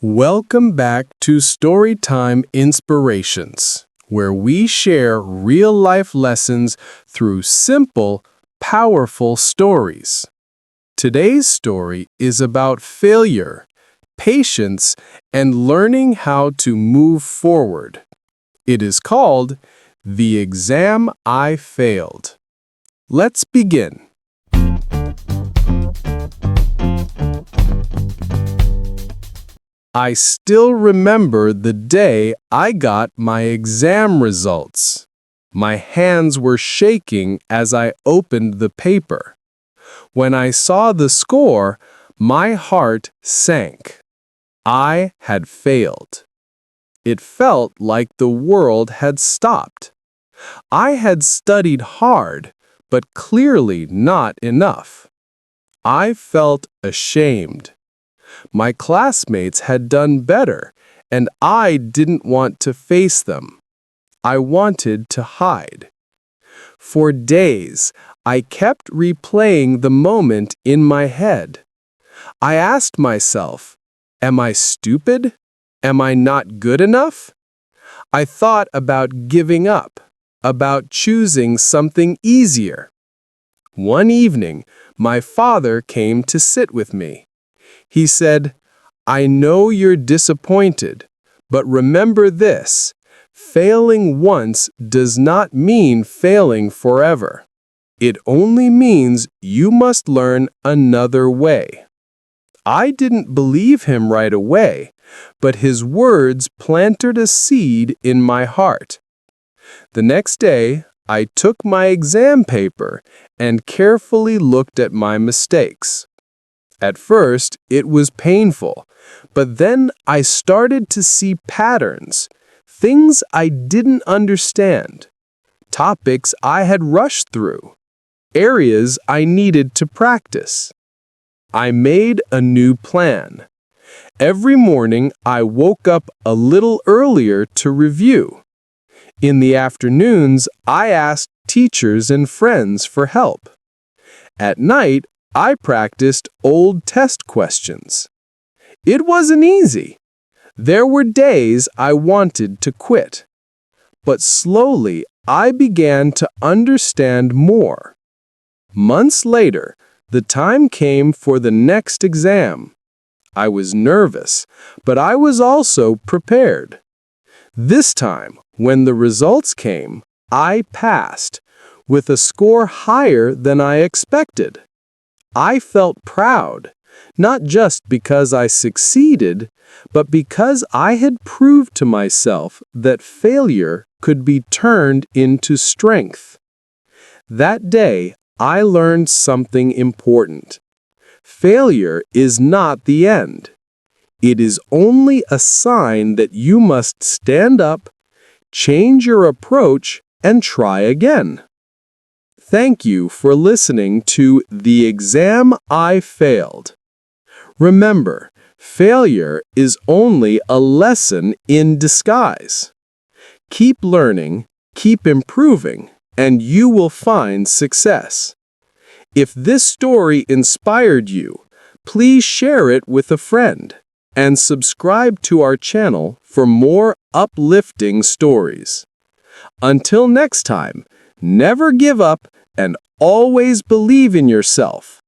Welcome back to Storytime Inspirations, where we share real-life lessons through simple, powerful stories. Today's story is about failure, patience, and learning how to move forward. It is called The Exam I Failed. Let's begin. I still remember the day I got my exam results. My hands were shaking as I opened the paper. When I saw the score, my heart sank. I had failed. It felt like the world had stopped. I had studied hard, but clearly not enough. I felt ashamed. My classmates had done better, and I didn't want to face them. I wanted to hide. For days, I kept replaying the moment in my head. I asked myself, am I stupid? Am I not good enough? I thought about giving up, about choosing something easier. One evening, my father came to sit with me. He said, I know you're disappointed, but remember this, failing once does not mean failing forever. It only means you must learn another way. I didn't believe him right away, but his words planted a seed in my heart. The next day, I took my exam paper and carefully looked at my mistakes. At first, it was painful, but then I started to see patterns, things I didn't understand, topics I had rushed through, areas I needed to practice. I made a new plan. Every morning, I woke up a little earlier to review. In the afternoons, I asked teachers and friends for help. At night, I practiced old test questions. It wasn't easy. There were days I wanted to quit. But slowly, I began to understand more. Months later, the time came for the next exam. I was nervous, but I was also prepared. This time, when the results came, I passed, with a score higher than I expected. I felt proud, not just because I succeeded, but because I had proved to myself that failure could be turned into strength. That day, I learned something important. Failure is not the end. It is only a sign that you must stand up, change your approach, and try again. Thank you for listening to The Exam I Failed. Remember, failure is only a lesson in disguise. Keep learning, keep improving, and you will find success. If this story inspired you, please share it with a friend and subscribe to our channel for more uplifting stories. Until next time, never give up and always believe in yourself.